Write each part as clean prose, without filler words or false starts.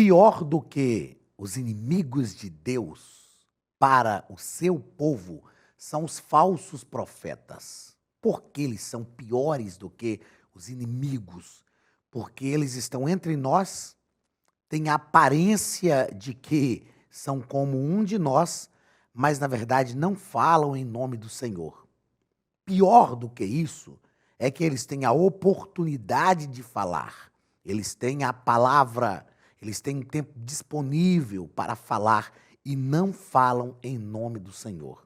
Pior do que os inimigos de Deus para o seu povo são os falsos profetas. Por que eles são piores do que os inimigos? Porque eles estão entre nós, têm a aparência de que são como um de nós, mas na verdade não falam em nome do Senhor. Pior do que isso é que eles têm a oportunidade de falar, eles têm a palavra, eles têm tempo disponível para falar e não falam em nome do Senhor.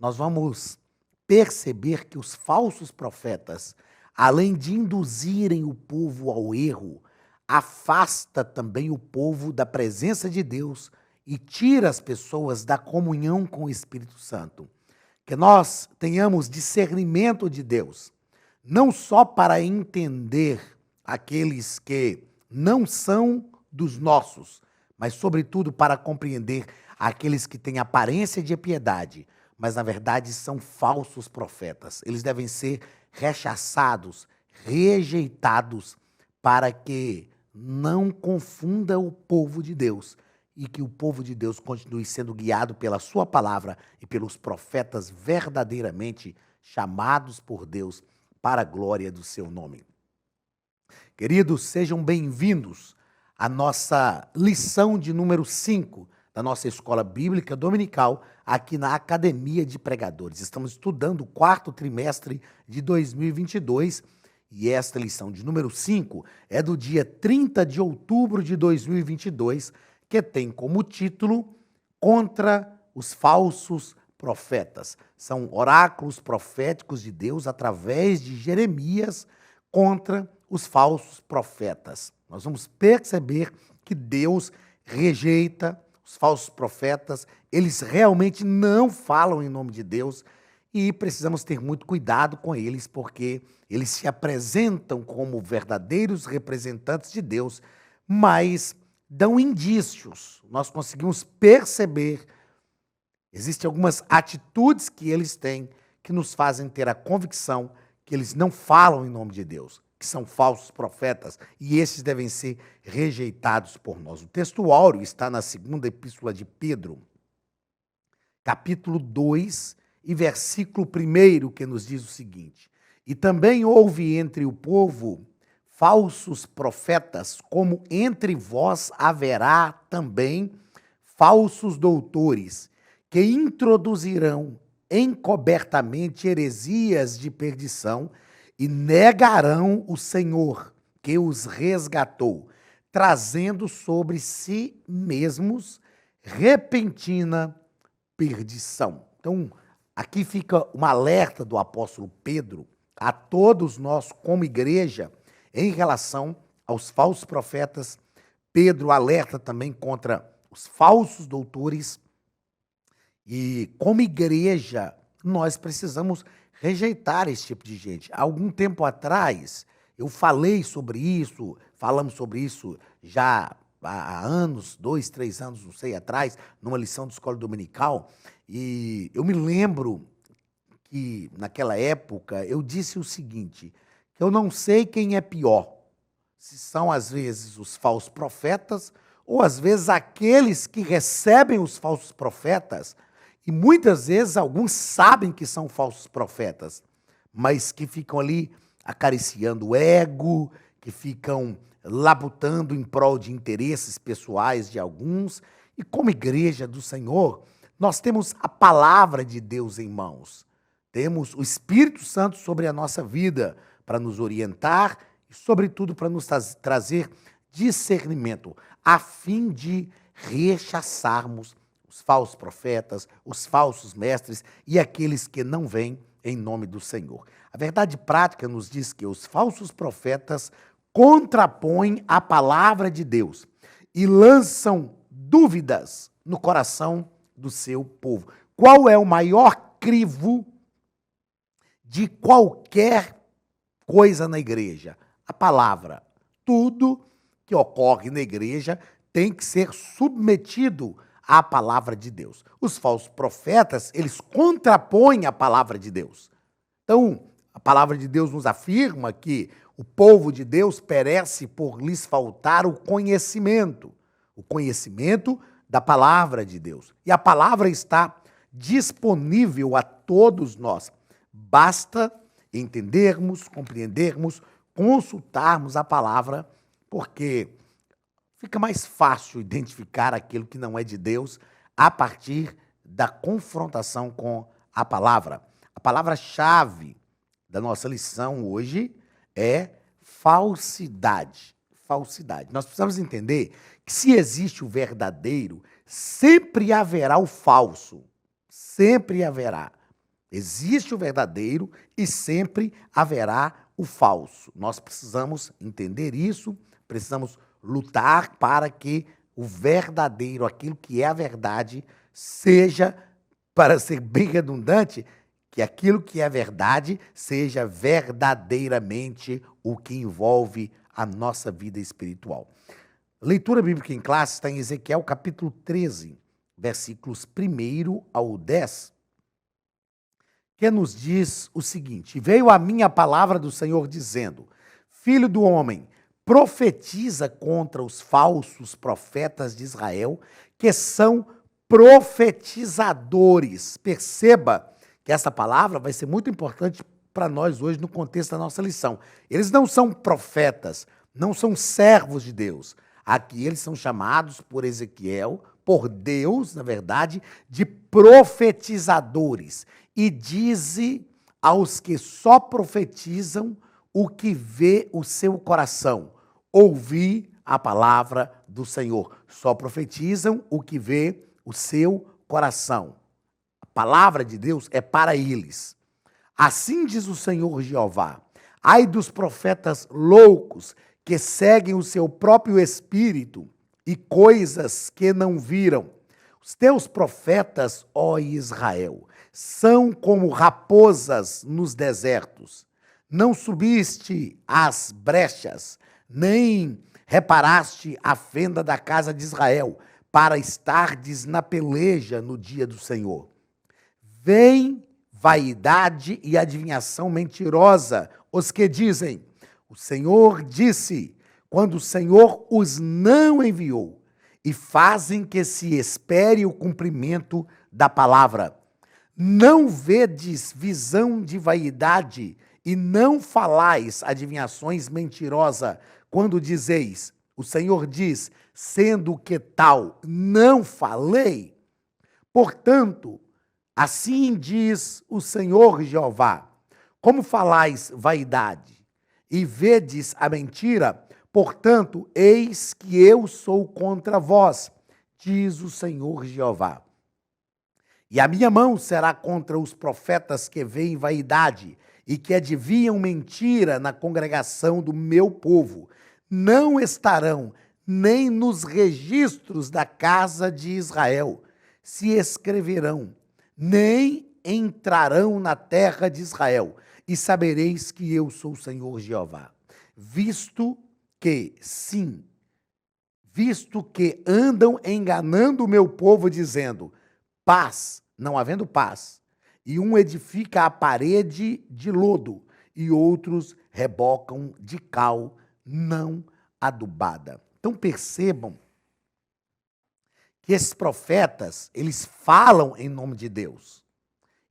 Nós vamos perceber que os falsos profetas, além de induzirem o povo ao erro, afasta também o povo da presença de Deus e tira as pessoas da comunhão com o Espírito Santo. Que nós tenhamos discernimento de Deus, não só para entender aqueles que não são dos nossos, mas sobretudo para compreender aqueles que têm aparência de piedade, mas na verdade são falsos profetas. Eles devem ser rechaçados, rejeitados, para que não confunda o povo de Deus e que o povo de Deus continue sendo guiado pela sua palavra e pelos profetas verdadeiramente chamados por Deus para a glória do seu nome. Queridos, sejam bem-vindos à nossa lição de número 5 da nossa Escola Bíblica Dominical aqui na Academia de Pregadores. Estamos estudando o 4º trimestre de 2022 e esta lição de número 5 é do dia 30 de outubro de 2022, que tem como título Contra os Falsos Profetas. São oráculos proféticos de Deus através de Jeremias contra os falsos profetas. Nós vamos perceber que Deus rejeita os falsos profetas, eles realmente não falam em nome de Deus e precisamos ter muito cuidado com eles, porque eles se apresentam como verdadeiros representantes de Deus, mas dão indícios, nós conseguimos perceber, existem algumas atitudes que eles têm que nos fazem ter a convicção que eles não falam em nome de Deus, que são falsos profetas, e esses devem ser rejeitados por nós. O texto áureo está na 2ª Epístola de Pedro, capítulo 2 e versículo 1, que nos diz o seguinte: E também houve entre o povo falsos profetas, como entre vós haverá também falsos doutores, que introduzirão encobertamente heresias de perdição e negarão o Senhor que os resgatou, trazendo sobre si mesmos repentina perdição. Então, aqui fica um alerta do apóstolo Pedro a todos nós como igreja em relação aos falsos profetas. Pedro alerta também contra os falsos doutores e, como igreja, nós precisamos rejeitar esse tipo de gente. Há algum tempo atrás, eu falei sobre isso, falamos sobre isso já há anos, 2, 3 anos, não sei, atrás, numa lição de escola dominical, e eu me lembro que, naquela época, eu disse o seguinte: que eu não sei quem é pior, se são, às vezes, os falsos profetas ou, às vezes, aqueles que recebem os falsos profetas, e muitas vezes alguns sabem que são falsos profetas, mas que ficam ali acariciando o ego, que ficam labutando em prol de interesses pessoais de alguns. E como igreja do Senhor, nós temos a palavra de Deus em mãos, temos o Espírito Santo sobre a nossa vida, para nos orientar e, sobretudo, para nos trazer discernimento, a fim de rechaçarmos os falsos profetas, os falsos mestres e aqueles que não vêm em nome do Senhor. A verdade prática nos diz que os falsos profetas contrapõem a palavra de Deus e lançam dúvidas no coração do seu povo. Qual é o maior crivo de qualquer coisa na igreja? A palavra. Tudo que ocorre na igreja tem que ser submetido à palavra de Deus. Os falsos profetas, eles contrapõem a palavra de Deus. Então, a palavra de Deus nos afirma que o povo de Deus perece por lhes faltar o conhecimento. o conhecimento da palavra de Deus. E a palavra está disponível a todos nós. Basta entendermos, compreendermos, consultarmos a palavra, porque fica mais fácil identificar aquilo que não é de Deus a partir da confrontação com a palavra. A palavra-chave da nossa lição hoje é falsidade. Falsidade. Nós precisamos entender que se existe o verdadeiro, sempre haverá o falso. Sempre haverá. Existe o verdadeiro e sempre haverá o falso. Nós precisamos entender isso, precisamos lutar para que o verdadeiro, aquilo que é a verdade, seja, para ser bem redundante, que aquilo que é verdade seja verdadeiramente o que envolve a nossa vida espiritual. Leitura bíblica em classe está em Ezequiel capítulo 13, versículos 1 ao 10, que nos diz o seguinte: veio a mim a palavra do Senhor dizendo, filho do homem, profetiza contra os falsos profetas de Israel, que são profetizadores. Perceba que essa palavra vai ser muito importante para nós hoje no contexto da nossa lição. Eles não são profetas, não são servos de Deus. Aqui eles são chamados por Ezequiel, por Deus, na verdade, de profetizadores. E dize aos que só profetizam o que vê o seu coração. Ouvi a palavra do Senhor. Só profetizam o que vê o seu coração. A palavra de Deus é para eles. Assim diz o Senhor Jeová: ai dos profetas loucos que seguem o seu próprio espírito e coisas que não viram. Os teus profetas, ó Israel, são como raposas nos desertos. Não subiste às brechas, nem reparaste a fenda da casa de Israel, para estardes na peleja no dia do Senhor. Vem vaidade e adivinhação mentirosa, os que dizem, o Senhor disse, quando o Senhor os não enviou, e fazem que se espere o cumprimento da palavra. Não vedes visão de vaidade, e não falais adivinhações mentirosas, quando dizeis, o Senhor diz, sendo que tal, não falei. Portanto, assim diz o Senhor Jeová, como falais vaidade, e vedes a mentira, portanto, eis que eu sou contra vós, diz o Senhor Jeová. E a minha mão será contra os profetas que veem vaidade e que adivinham mentira na congregação do meu povo. Não estarão nem nos registros da casa de Israel, se escreverão, nem entrarão na terra de Israel, e sabereis que eu sou o Senhor Jeová. Visto que andam enganando o meu povo, dizendo, paz, não havendo paz, e um edifica a parede de lodo, e outros rebocam de cal não adubada. Então percebam que esses profetas, eles falam em nome de Deus.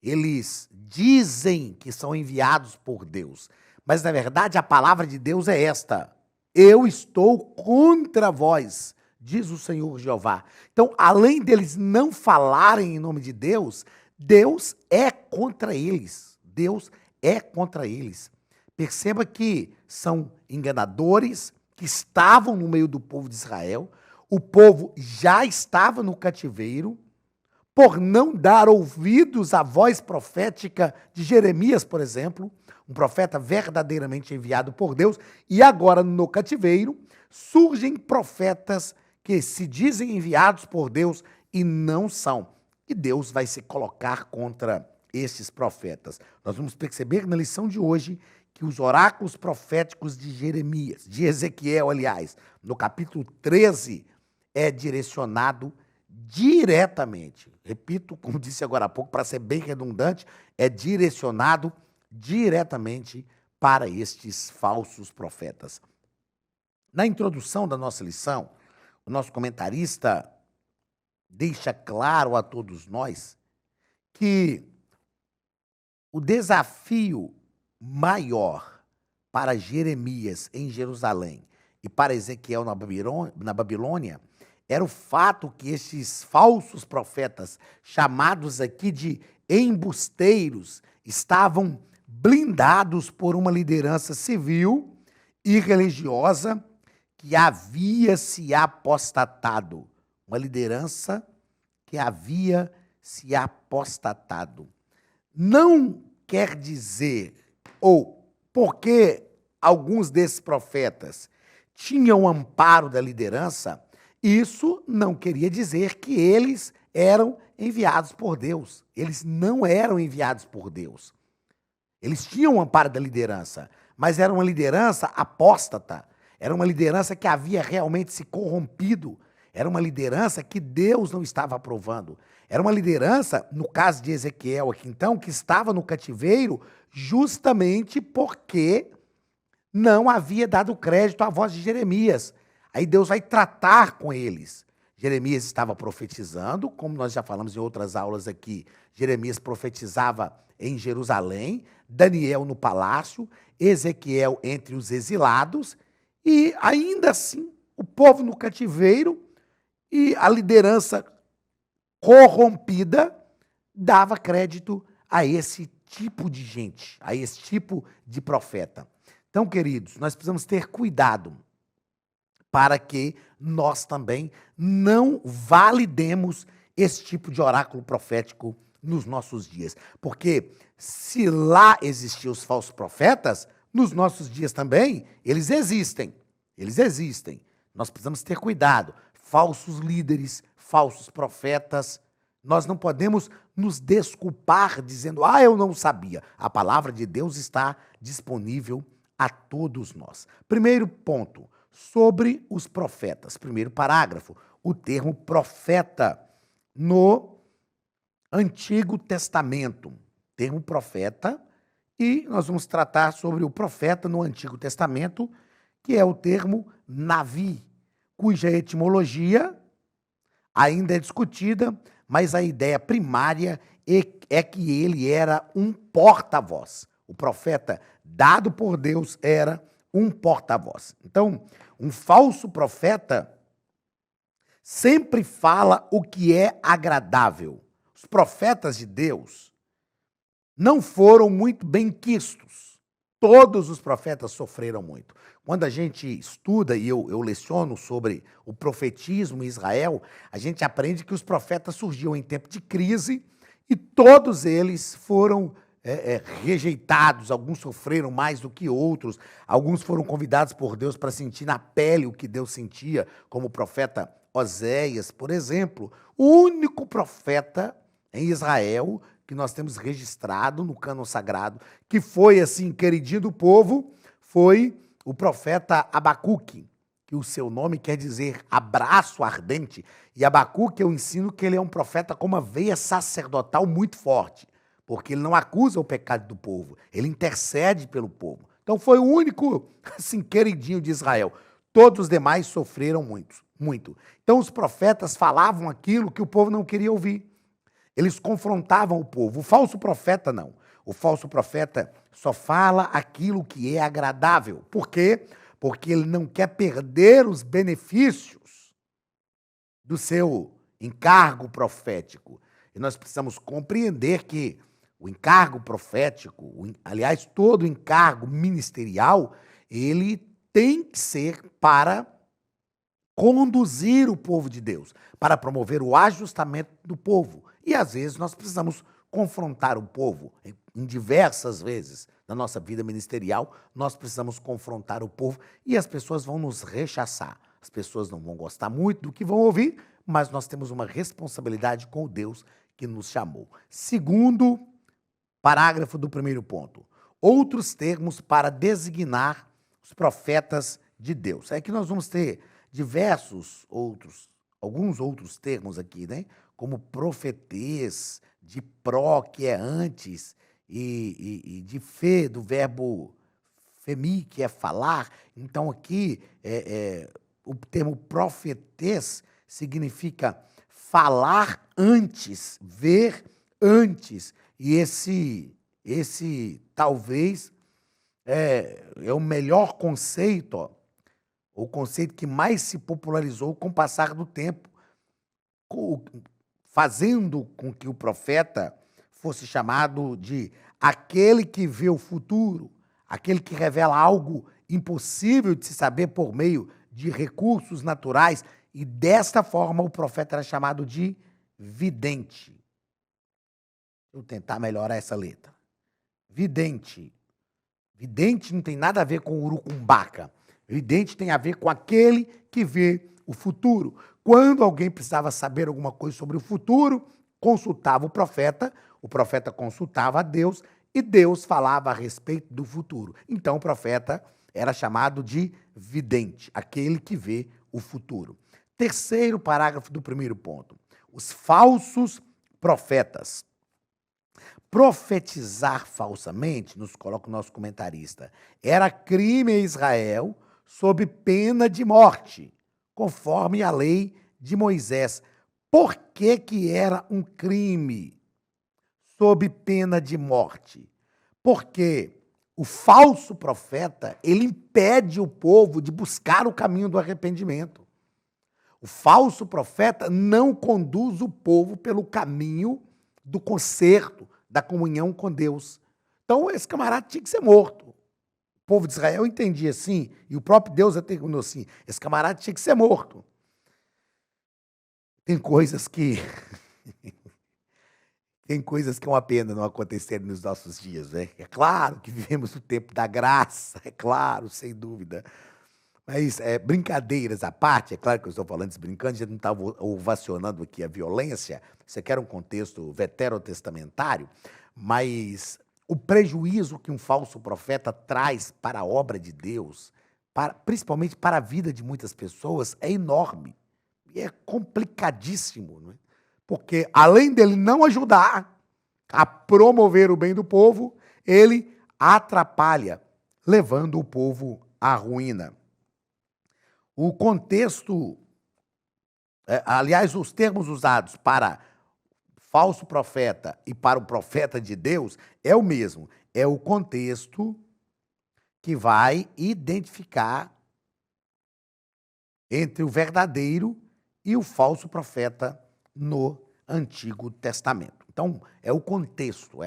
Eles dizem que são enviados por Deus. Mas, na verdade, a palavra de Deus é esta. Eu estou contra vós, diz o Senhor Jeová. Então, além deles não falarem em nome de Deus, Deus é contra eles. Deus é contra eles. Perceba que são enganadores que estavam no meio do povo de Israel. O povo já estava no cativeiro, por não dar ouvidos à voz profética de Jeremias, por exemplo, um profeta verdadeiramente enviado por Deus, e agora no cativeiro surgem profetas que se dizem enviados por Deus e não são. E Deus vai se colocar contra estes profetas. Nós vamos perceber na lição de hoje que os oráculos proféticos de Jeremias, de Ezequiel, aliás, no capítulo 13, é direcionado diretamente, repito, como disse agora há pouco, para ser bem redundante, é direcionado diretamente para estes falsos profetas. Na introdução da nossa lição, o nosso comentarista deixa claro a todos nós que o desafio maior para Jeremias em Jerusalém e para Ezequiel na Babilônia era o fato que esses falsos profetas, chamados aqui de embusteiros, estavam blindados por uma liderança civil e religiosa que havia se apostatado. Uma liderança que havia se apostatado. Não quer dizer, ou porque alguns desses profetas tinham amparo da liderança, isso não queria dizer que eles eram enviados por Deus. Eles não eram enviados por Deus. Eles tinham o amparo da liderança, mas era uma liderança apóstata. Era uma liderança que havia realmente se corrompido. Era uma liderança que Deus não estava aprovando. Era uma liderança, no caso de Ezequiel aqui então, que estava no cativeiro justamente porque não havia dado crédito à voz de Jeremias. Aí Deus vai tratar com eles. Jeremias estava profetizando, como nós já falamos em outras aulas aqui. Jeremias profetizava em Jerusalém, Daniel no palácio, Ezequiel entre os exilados, e ainda assim o povo no cativeiro e a liderança corrompida dava crédito a esse tipo de gente, a esse tipo de profeta. Então, queridos, nós precisamos ter cuidado para que nós também não validemos esse tipo de oráculo profético nos nossos dias. Porque se lá existiam os falsos profetas, nos nossos dias também, eles existem. Eles existem. Nós precisamos ter cuidado. Falsos líderes, falsos profetas. Nós não podemos nos desculpar dizendo, eu não sabia. A palavra de Deus está disponível a todos nós. Primeiro ponto, sobre os profetas. Primeiro parágrafo, o termo profeta no Antigo Testamento. Termo profeta, e nós vamos tratar sobre o profeta no Antigo Testamento, que é o termo Navi, cuja etimologia ainda é discutida, mas a ideia primária é que ele era um porta-voz. O profeta dado por Deus era um porta-voz. Então, um falso profeta sempre fala o que é agradável. Os profetas de Deus não foram muito benquistos. Todos os profetas sofreram muito. Quando a gente estuda, e eu leciono sobre o profetismo em Israel, a gente aprende que os profetas surgiam em tempo de crise e todos eles foram rejeitados, alguns sofreram mais do que outros, alguns foram convidados por Deus para sentir na pele o que Deus sentia, como o profeta Oséias, por exemplo. O único profeta em Israel que nós temos registrado no cânon sagrado, que foi assim queridinho do povo, foi o profeta Abacuque, que o seu nome quer dizer abraço ardente, e Abacuque eu ensino que ele é um profeta com uma veia sacerdotal muito forte, porque ele não acusa o pecado do povo, ele intercede pelo povo. Então foi o único, assim, queridinho de Israel. Todos os demais sofreram muito. Então os profetas falavam aquilo que o povo não queria ouvir. Eles confrontavam o povo. O falso profeta não. O falso profeta só fala aquilo que é agradável. Por quê? Porque ele não quer perder os benefícios do seu encargo profético. E nós precisamos compreender que o encargo profético, aliás, todo encargo ministerial, ele tem que ser para conduzir o povo de Deus, para promover o ajustamento do povo. E às vezes nós precisamos confrontar o povo, em diversas vezes na nossa vida ministerial, nós precisamos confrontar o povo e as pessoas vão nos rechaçar. As pessoas não vão gostar muito do que vão ouvir, mas nós temos uma responsabilidade com o Deus que nos chamou. Segundo parágrafo do primeiro ponto, outros termos para designar os profetas de Deus. É que nós vamos ter alguns outros termos aqui, né? Como profetês, de pró, que é antes, e de fé, do verbo femi, que é falar. Então aqui o termo profetês significa falar antes, ver antes. E esse talvez é o melhor conceito, ó, o conceito que mais se popularizou com o passar do tempo, fazendo com que o profeta fosse chamado de aquele que vê o futuro, aquele que revela algo impossível de se saber por meio de recursos naturais, e desta forma o profeta era chamado de vidente. Vou tentar melhorar essa letra. Vidente. Vidente não tem nada a ver com urucumbaca. Vidente tem a ver com aquele que vê o futuro. Quando alguém precisava saber alguma coisa sobre o futuro, consultava o profeta consultava a Deus e Deus falava a respeito do futuro. Então o profeta era chamado de vidente, aquele que vê o futuro. Terceiro parágrafo do primeiro ponto. Os falsos profetas. Profetizar falsamente, nos coloca o nosso comentarista, era crime em Israel sob pena de morte, conforme a lei de Moisés. Por que que era um crime sob pena de morte? Porque o falso profeta, ele impede o povo de buscar o caminho do arrependimento. O falso profeta não conduz o povo pelo caminho do conserto, da comunhão com Deus. Então, esse camarada tinha que ser morto. O povo de Israel entendia assim, e o próprio Deus determinou assim, esse camarada tinha que ser morto. Tem coisas que é uma pena não acontecerem nos nossos dias, né? É claro que vivemos o tempo da graça, é claro, sem dúvida. Mas brincadeiras à parte, é claro que eu estou falando isso brincando, a gente não está ovacionando aqui a violência, isso aqui era um contexto veterotestamentário, mas o prejuízo que um falso profeta traz para a obra de Deus, principalmente para a vida de muitas pessoas, é enorme. E é complicadíssimo, não é? Porque, além dele não ajudar a promover o bem do povo, ele atrapalha, levando o povo à ruína. O contexto, aliás, os termos usados para falso profeta e para o profeta de Deus é o mesmo. É o contexto que vai identificar entre o verdadeiro e o falso profeta no Antigo Testamento. Então, é o contexto,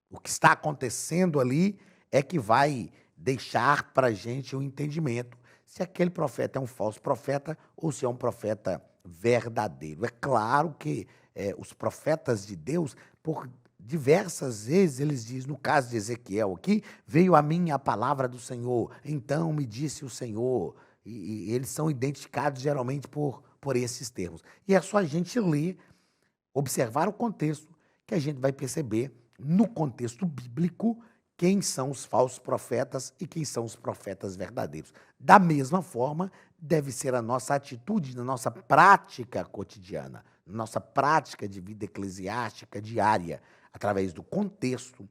o que está acontecendo ali é que vai deixar para a gente o entendimento se aquele profeta é um falso profeta ou se é um profeta verdadeiro. É claro que os profetas de Deus, por diversas vezes, eles dizem, no caso de Ezequiel aqui, veio a mim a palavra do Senhor, então me disse o Senhor, e eles são identificados geralmente por esses termos. E é só a gente ler, observar o contexto, que a gente vai perceber, no contexto bíblico, quem são os falsos profetas e quem são os profetas verdadeiros. Da mesma forma, deve ser a nossa atitude na nossa prática cotidiana, na nossa prática de vida eclesiástica diária, através do contexto,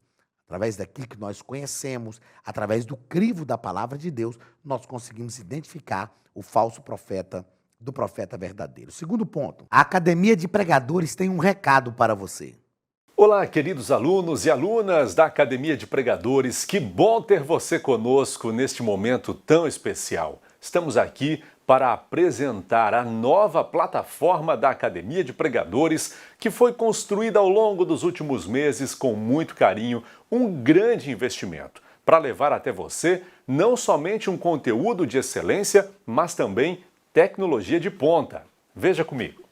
através daquilo que nós conhecemos, através do crivo da palavra de Deus, nós conseguimos identificar o falso profeta do profeta verdadeiro. Segundo ponto, a Academia de Pregadores tem um recado para você. Olá, queridos alunos e alunas da Academia de Pregadores, que bom ter você conosco neste momento tão especial. Estamos aqui para apresentar a nova plataforma da Academia de Pregadores, que foi construída ao longo dos últimos meses com muito carinho, um grande investimento, para levar até você não somente um conteúdo de excelência, mas também tecnologia de ponta. Veja comigo.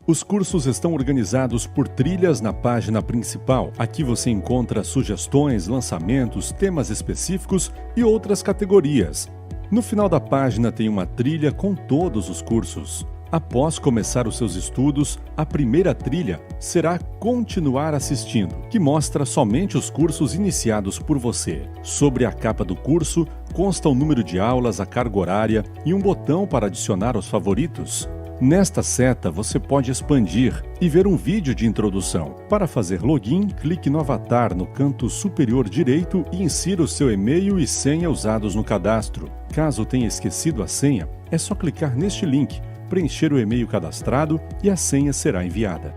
Os cursos estão organizados por trilhas na página principal. Aqui você encontra sugestões, lançamentos, temas específicos e outras categorias. No final da página tem uma trilha com todos os cursos. Após começar os seus estudos, a primeira trilha será Continuar assistindo, que mostra somente os cursos iniciados por você. Sobre a capa do curso, consta o número de aulas, a carga horária e um botão para adicionar os favoritos. Nesta seta, você pode expandir e ver um vídeo de introdução. Para fazer login, clique no avatar no canto superior direito e insira o seu e-mail e senha usados no cadastro. Caso tenha esquecido a senha, é só clicar neste link, preencher o e-mail cadastrado e a senha será enviada.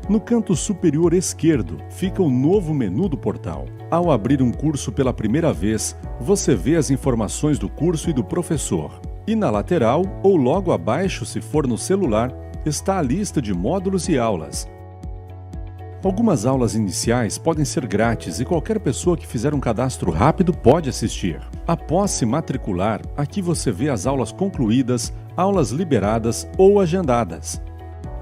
No canto superior esquerdo fica o novo menu do portal. Ao abrir um curso pela primeira vez, você vê as informações do curso e do professor. E na lateral, ou logo abaixo se for no celular, está a lista de módulos e aulas. Algumas aulas iniciais podem ser grátis e qualquer pessoa que fizer um cadastro rápido pode assistir. Após se matricular, aqui você vê as aulas concluídas, aulas liberadas ou agendadas.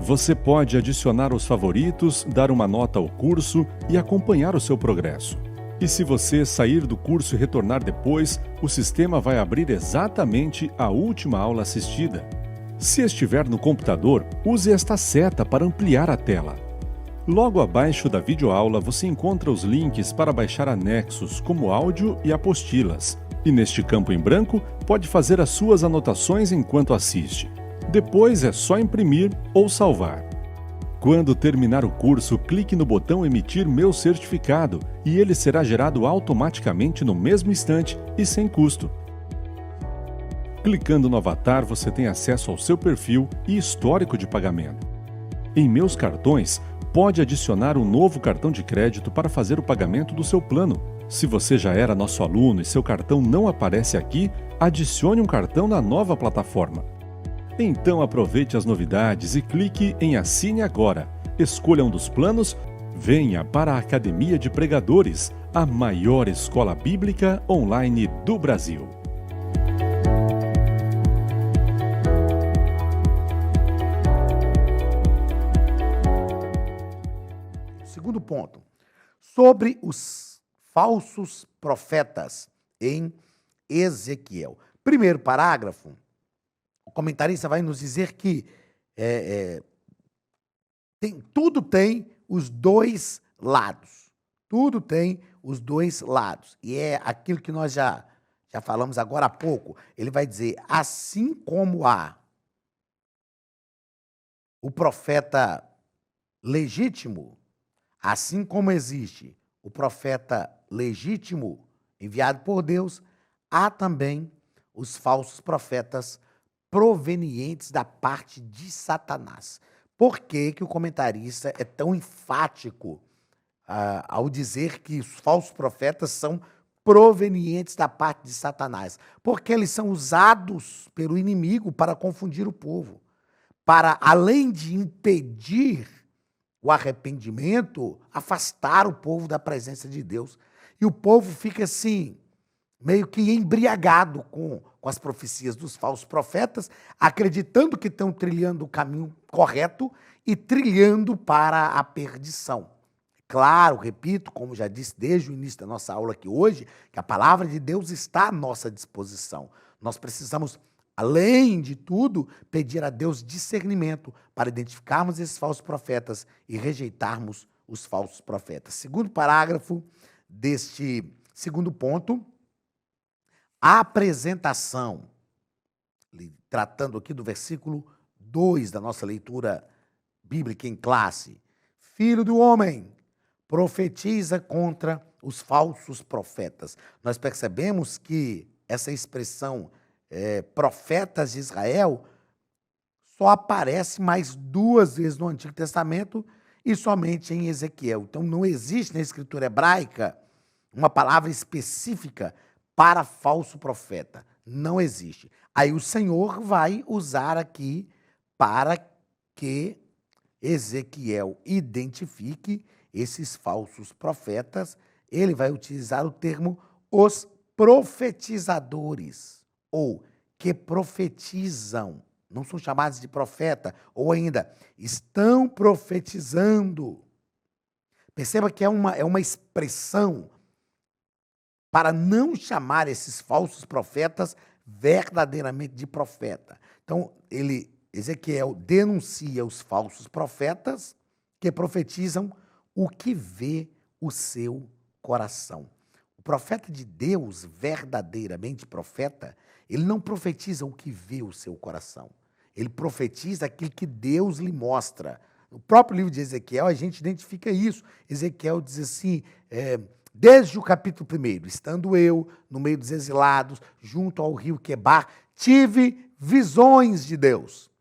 Você pode adicionar os favoritos, dar uma nota ao curso e acompanhar o seu progresso. E se você sair do curso e retornar depois, o sistema vai abrir exatamente a última aula assistida. Se estiver no computador, use esta seta para ampliar a tela. Logo abaixo da videoaula você encontra os links para baixar anexos, como áudio e apostilas. E neste campo em branco, pode fazer as suas anotações enquanto assiste. Depois é só imprimir ou salvar. Quando terminar o curso, clique no botão Emitir meu certificado e ele será gerado automaticamente no mesmo instante e sem custo. Clicando no avatar, você tem acesso ao seu perfil e histórico de pagamento. Em Meus Cartões, pode adicionar um novo cartão de crédito para fazer o pagamento do seu plano. Se você já era nosso aluno e seu cartão não aparece aqui, adicione um cartão na nova plataforma. Então aproveite as novidades e clique em Assine Agora. Escolha um dos planos, venha para a Academia de Pregadores, a maior escola bíblica online do Brasil. Segundo ponto, sobre os falsos profetas em Ezequiel. Primeiro parágrafo, o comentarista vai nos dizer que tudo tem os dois lados. Tudo tem os dois lados. E é aquilo que nós já falamos agora há pouco. Ele vai dizer, assim como há o profeta legítimo, assim como existe o profeta legítimo enviado por Deus, há também os falsos profetas provenientes da parte de Satanás. Por que que o comentarista é tão enfático ao dizer que os falsos profetas são provenientes da parte de Satanás? Porque eles são usados pelo inimigo para confundir o povo, para, além de impedir o arrependimento, afastar o povo da presença de Deus. E o povo fica assim, meio que embriagado com as profecias dos falsos profetas, acreditando que estão trilhando o caminho correto e trilhando para a perdição. Claro, repito, como já disse desde o início da nossa aula aqui hoje, que a palavra de Deus está à nossa disposição. Nós precisamos, além de tudo, pedir a Deus discernimento para identificarmos esses falsos profetas e rejeitarmos os falsos profetas. Segundo parágrafo deste segundo ponto, a apresentação, tratando aqui do versículo 2 da nossa leitura bíblica em classe. Filho do homem, profetiza contra os falsos profetas. Nós percebemos que essa expressão profetas de Israel só aparece mais 2 vezes no Antigo Testamento e somente em Ezequiel. Então não existe na escritura hebraica uma palavra específica para falso profeta. Não existe. Aí o Senhor vai usar aqui para que Ezequiel identifique esses falsos profetas. Ele vai utilizar o termo os profetizadores, ou que profetizam. Não são chamados de profeta, ou ainda, estão profetizando. Perceba que é uma expressão para não chamar esses falsos profetas verdadeiramente de profeta. Então, Ezequiel denuncia os falsos profetas que profetizam o que vê o seu coração. O profeta de Deus, verdadeiramente profeta, Ele não profetiza o que vê o seu coração. Ele profetiza aquilo que Deus lhe mostra. No próprio livro de Ezequiel, a gente identifica isso. Ezequiel diz assim, desde o capítulo 1, estando eu no meio dos exilados, junto ao rio Quebar, tive visões de Deus.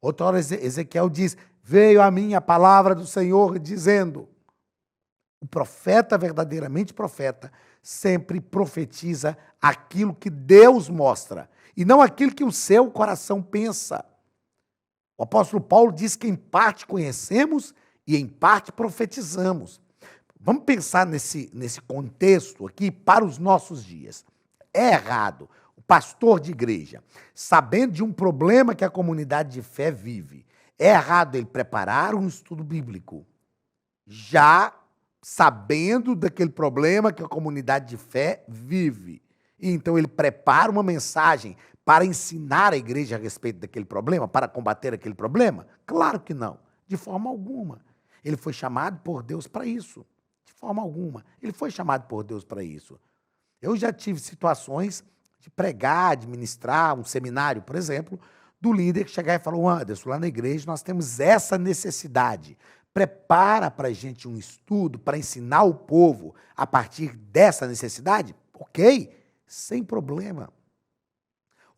Outra hora Ezequiel diz, veio a mim a palavra do Senhor dizendo. O profeta, verdadeiramente profeta, sempre profetiza aquilo que Deus mostra, e não aquilo que o seu coração pensa. O apóstolo Paulo diz que em parte conhecemos e em parte profetizamos. Vamos pensar nesse contexto aqui para os nossos dias. É errado o pastor de igreja, sabendo de um problema que a comunidade de fé vive, é errado ele preparar um estudo bíblico, já sabendo daquele problema que a comunidade de fé vive. E então ele prepara uma mensagem para ensinar a igreja a respeito daquele problema, para combater aquele problema? Claro que não, de forma alguma. Ele foi chamado por Deus para isso, de forma alguma. Ele foi chamado por Deus para isso. Eu já tive situações de pregar, de ministrar um seminário, por exemplo, do líder que chegar e falar, Anderson, lá na igreja nós temos essa necessidade. Prepara para a gente um estudo para ensinar o povo a partir dessa necessidade? Ok, sem problema.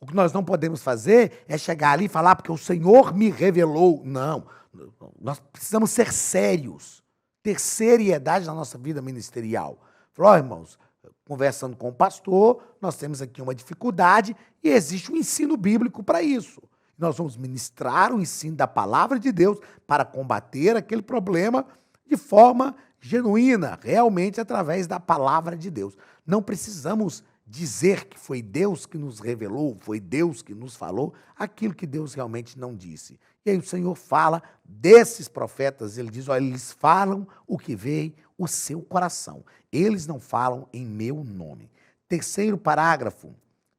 O que nós não podemos fazer é chegar ali e falar porque o Senhor me revelou. Não, nós precisamos ser sérios, ter seriedade na nossa vida ministerial. Falou, irmãos, conversando com o pastor, nós temos aqui uma dificuldade e existe um ensino bíblico para isso. Nós vamos ministrar o ensino da palavra de Deus para combater aquele problema de forma genuína, realmente através da palavra de Deus. Não precisamos dizer que foi Deus que nos revelou, foi Deus que nos falou aquilo que Deus realmente não disse. E aí o Senhor fala desses profetas, ele diz, olha, eles falam o que veio o seu coração. Eles não falam em meu nome. Terceiro parágrafo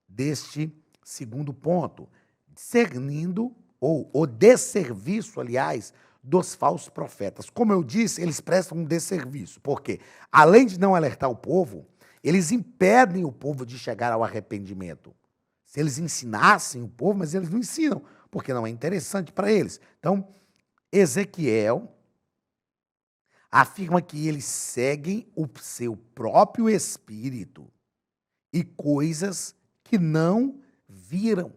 deste segundo ponto, discernindo, ou o desserviço, aliás, dos falsos profetas. Como eu disse, eles prestam um desserviço, porque além de não alertar o povo, eles impedem o povo de chegar ao arrependimento. Se eles ensinassem o povo, mas eles não ensinam, porque não é interessante para eles. Então, Ezequiel afirma que eles seguem o seu próprio espírito e coisas que não viram.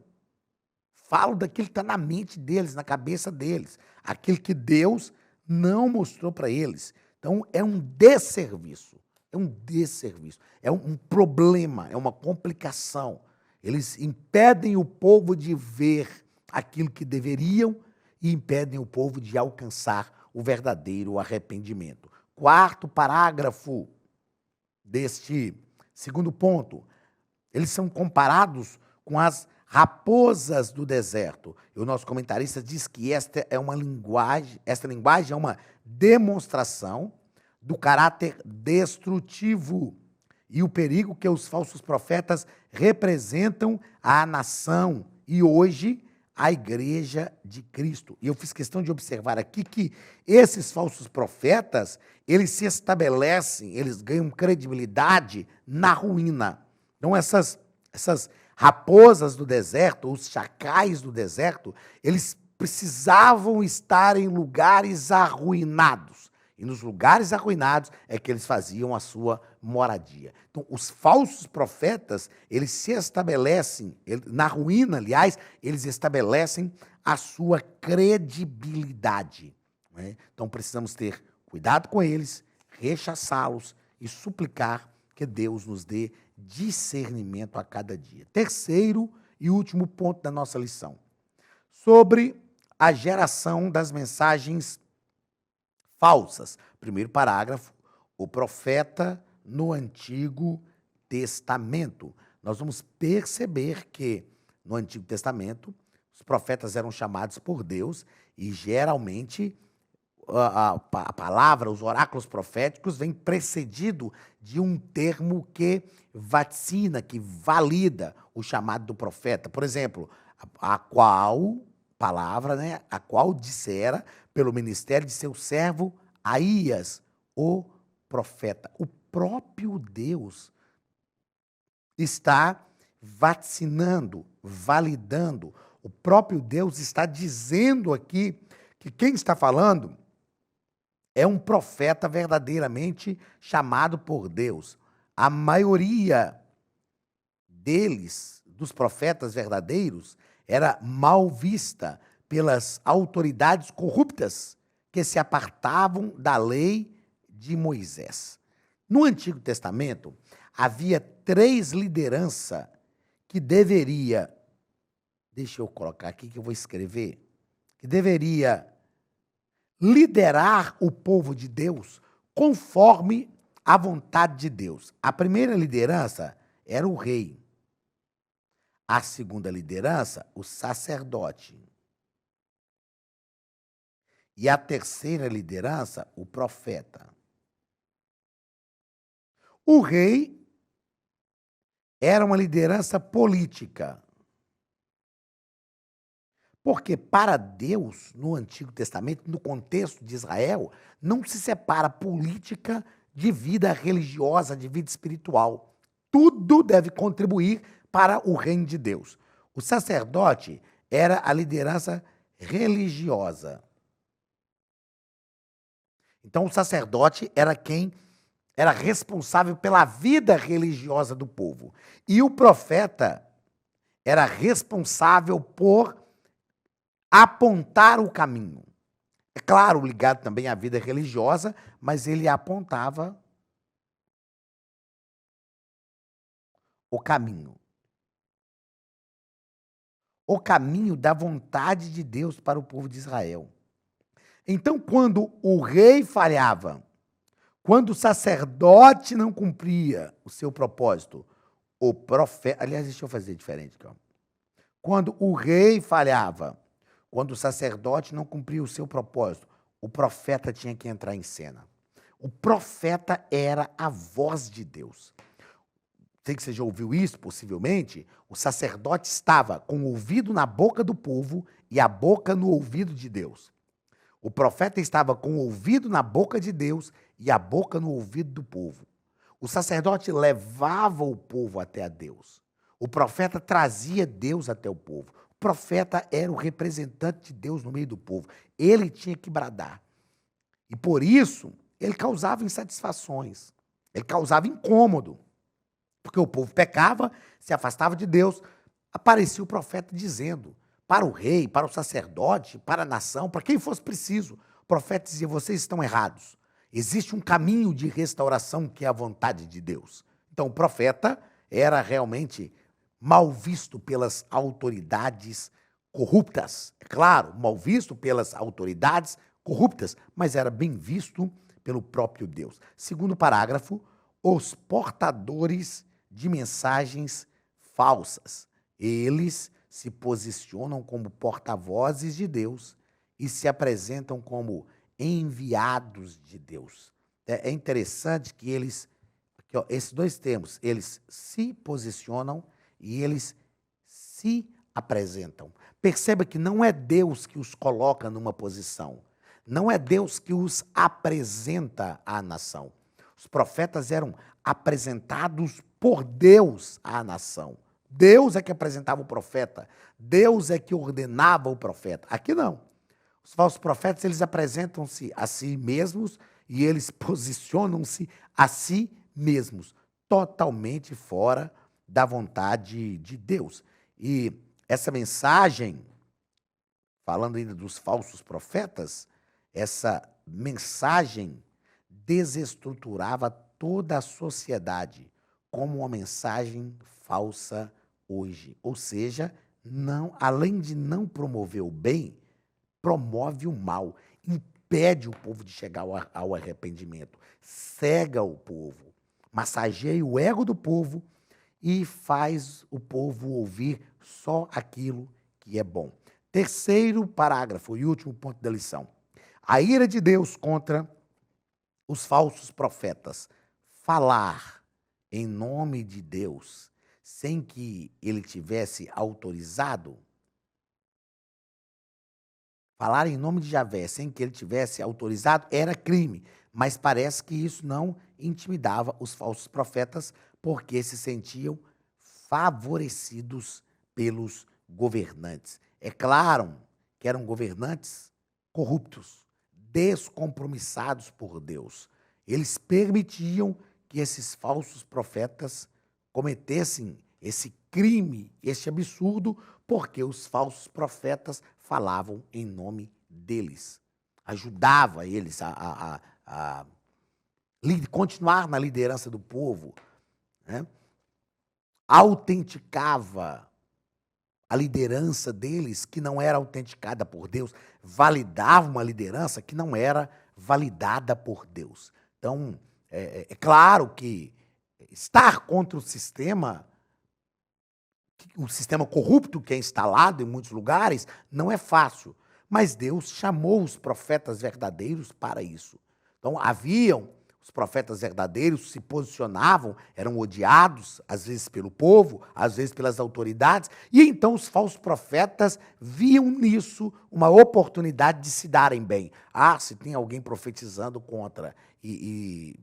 Falo daquilo que está na mente deles, na cabeça deles, aquilo que Deus não mostrou para eles. Então, é um desserviço. É um desserviço, é um problema, é uma complicação. Eles impedem o povo de ver aquilo que deveriam e impedem o povo de alcançar o verdadeiro arrependimento. Quarto parágrafo deste segundo ponto, eles são comparados com as raposas do deserto. E o nosso comentarista diz que esta linguagem é uma demonstração do caráter destrutivo e o perigo que os falsos profetas representam à nação e hoje a igreja de Cristo. E eu fiz questão de observar aqui que esses falsos profetas, eles se estabelecem, eles ganham credibilidade na ruína. Então essas raposas do deserto, os chacais do deserto, eles precisavam estar em lugares arruinados. E nos lugares arruinados é que eles faziam a sua moradia. Então, os falsos profetas, eles se estabelecem, na ruína, aliás, eles estabelecem a sua credibilidade. Né? Então, precisamos ter cuidado com eles, rechaçá-los e suplicar que Deus nos dê discernimento a cada dia. Terceiro e último ponto da nossa lição. Sobre a geração das mensagens falsas. Primeiro parágrafo, o profeta no Antigo Testamento. Nós vamos perceber que no Antigo Testamento os profetas eram chamados por Deus e geralmente a palavra, os oráculos proféticos vem precedido de um termo que vaticina, que valida o chamado do profeta. Por exemplo, a qual palavra, né, a qual dissera pelo ministério de seu servo Aías, o profeta. O próprio Deus está vaticinando, validando. O próprio Deus está dizendo aqui que quem está falando é um profeta verdadeiramente chamado por Deus. A maioria deles, dos profetas verdadeiros, era mal vista pelas autoridades corruptas que se apartavam da lei de Moisés. No Antigo Testamento, havia 3 lideranças que deveria, deixa eu colocar aqui que eu vou escrever, que deveria liderar o povo de Deus conforme a vontade de Deus. A primeira liderança era o rei. A segunda liderança, o sacerdote. E a terceira liderança, o profeta. O rei era uma liderança política. Porque para Deus, no Antigo Testamento, no contexto de Israel, não se separa política de vida religiosa, de vida espiritual. Tudo deve contribuir para o reino de Deus. O sacerdote era a liderança religiosa. Então, o sacerdote era quem era responsável pela vida religiosa do povo. E o profeta era responsável por apontar o caminho. É claro, ligado também à vida religiosa, mas ele apontava o caminho. O caminho da vontade de Deus para o povo de Israel. Então, quando o rei falhava, quando o sacerdote não cumpria o seu propósito, o profeta... Aliás, deixa eu fazer diferente, calma. Quando o rei falhava, quando o sacerdote não cumpria o seu propósito, o profeta tinha que entrar em cena. O profeta era a voz de Deus. Sei que você já ouviu isso, possivelmente. O sacerdote estava com o ouvido na boca do povo e a boca no ouvido de Deus. O profeta estava com o ouvido na boca de Deus e a boca no ouvido do povo. O sacerdote levava o povo até a Deus. O profeta trazia Deus até o povo. O profeta era o representante de Deus no meio do povo. Ele tinha que bradar. E por isso, ele causava insatisfações. Ele causava incômodo. Porque o povo pecava, se afastava de Deus. Aparecia o profeta dizendo para o rei, para o sacerdote, para a nação, para quem fosse preciso. O profeta dizia: vocês estão errados. Existe um caminho de restauração que é a vontade de Deus. Então, o profeta era realmente mal visto pelas autoridades corruptas. É claro, mal visto pelas autoridades corruptas, mas era bem visto pelo próprio Deus. Segundo parágrafo, os portadores de mensagens falsas. Eles se posicionam como porta-vozes de Deus e se apresentam como enviados de Deus. É interessante que eles, aqui, ó, esses 2 termos, eles se posicionam e eles se apresentam. Perceba que não é Deus que os coloca numa posição, não é Deus que os apresenta à nação. Os profetas eram apresentados por Deus à nação. Deus é que apresentava o profeta, Deus é que ordenava o profeta. Aqui não. Os falsos profetas, eles apresentam-se a si mesmos e eles posicionam-se a si mesmos, totalmente fora da vontade de Deus. E essa mensagem, falando ainda dos falsos profetas, essa mensagem desestruturava toda a sociedade como uma mensagem falsa hoje. Ou seja, não, além de não promover o bem, promove o mal, impede o povo de chegar ao arrependimento, cega o povo, massageia o ego do povo e faz o povo ouvir só aquilo que é bom. Terceiro parágrafo e último ponto da lição. A ira de Deus contra os falsos profetas. Falar em nome de Deus sem que ele tivesse autorizado. Falar em nome de Javé sem que ele tivesse autorizado era crime, mas parece que isso não intimidava os falsos profetas porque se sentiam favorecidos pelos governantes. É claro que eram governantes corruptos, descompromissados por Deus. Eles permitiam que esses falsos profetas cometessem esse crime, esse absurdo, porque os falsos profetas falavam em nome deles. Ajudava eles a continuar na liderança do povo, né? Autenticava a liderança deles, que não era autenticada por Deus, validava uma liderança que não era validada por Deus. Então, é claro que estar contra o sistema corrupto que é instalado em muitos lugares, não é fácil. Mas Deus chamou os profetas verdadeiros para isso. Então, os profetas verdadeiros se posicionavam, eram odiados, às vezes pelo povo, às vezes pelas autoridades, e então os falsos profetas viam nisso uma oportunidade de se darem bem. Se tem alguém profetizando contra e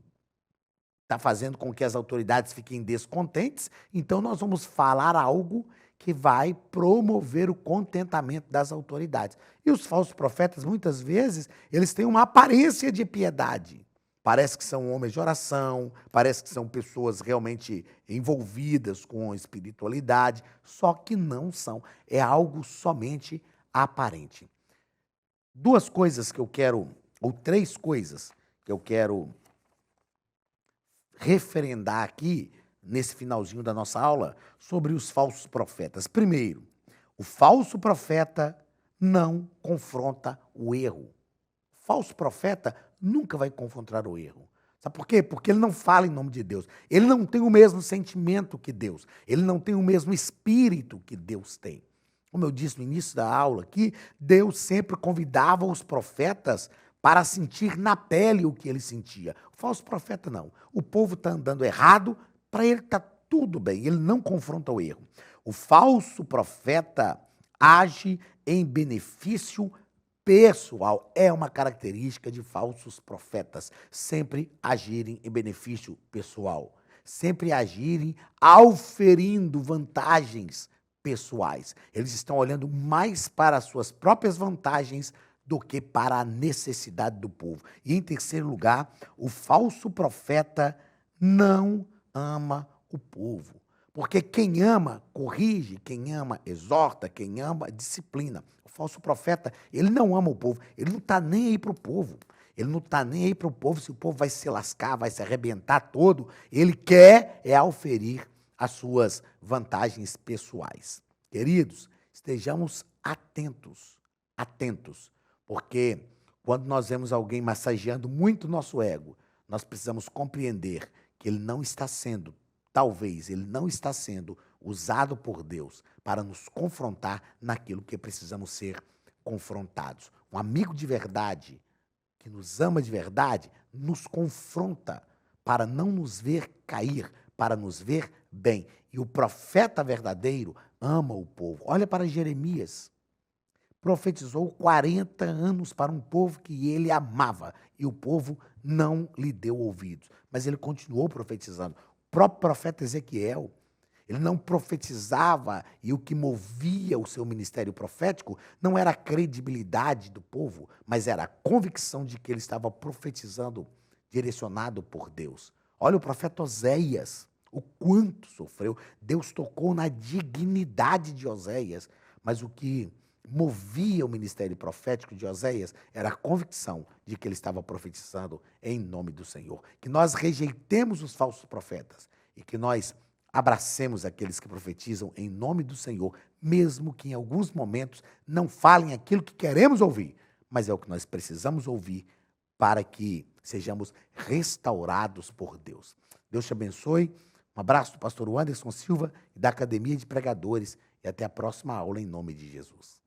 está fazendo com que as autoridades fiquem descontentes, então nós vamos falar algo que vai promover o contentamento das autoridades. E os falsos profetas, muitas vezes, eles têm uma aparência de piedade. Parece que são homens de oração, parece que são pessoas realmente envolvidas com a espiritualidade, só que não são. É algo somente aparente. Duas coisas que eu quero, ou três coisas que eu quero referendar aqui, nesse finalzinho da nossa aula, sobre os falsos profetas. Primeiro, o falso profeta não confronta o erro. O falso profeta nunca vai confrontar o erro. Sabe por quê? Porque ele não fala em nome de Deus. Ele não tem o mesmo sentimento que Deus. Ele não tem o mesmo espírito que Deus tem. Como eu disse no início da aula aqui, Deus sempre convidava os profetas para sentir na pele o que ele sentia. O falso profeta não. O povo está andando errado, para ele está tudo bem, ele não confronta o erro. O falso profeta age em benefício pessoal. É uma característica de falsos profetas, sempre agirem em benefício pessoal, sempre agirem auferindo vantagens pessoais. Eles estão olhando mais para as suas próprias vantagens do que para a necessidade do povo. E, em terceiro lugar, o falso profeta não ama o povo. Porque quem ama, corrige, quem ama, exorta, quem ama, disciplina. O falso profeta, ele não ama o povo, ele não está nem aí para o povo. Ele não está nem aí para o povo, se o povo vai se lascar, vai se arrebentar todo. Ele quer auferir as suas vantagens pessoais. Queridos, estejamos atentos, porque quando nós vemos alguém massageando muito o nosso ego, nós precisamos compreender que ele não está sendo, talvez ele não está sendo usado por Deus para nos confrontar naquilo que precisamos ser confrontados. Um amigo de verdade, que nos ama de verdade, nos confronta para não nos ver cair, para nos ver bem. E o profeta verdadeiro ama o povo. Olha para Jeremias. Profetizou 40 anos para um povo que ele amava, e o povo não lhe deu ouvidos. Mas ele continuou profetizando. O próprio profeta Ezequiel, ele não profetizava, e o que movia o seu ministério profético não era a credibilidade do povo, mas era a convicção de que ele estava profetizando direcionado por Deus. Olha o profeta Oséias, o quanto sofreu. Deus tocou na dignidade de Oséias, mas o que movia o ministério profético de Oséias era a convicção de que ele estava profetizando em nome do Senhor. Que nós rejeitemos os falsos profetas e que nós abracemos aqueles que profetizam em nome do Senhor, mesmo que em alguns momentos não falem aquilo que queremos ouvir, mas é o que nós precisamos ouvir para que sejamos restaurados por Deus. Deus te abençoe. Um abraço do pastor Anderson Silva e da Academia de Pregadores e até a próxima aula em nome de Jesus.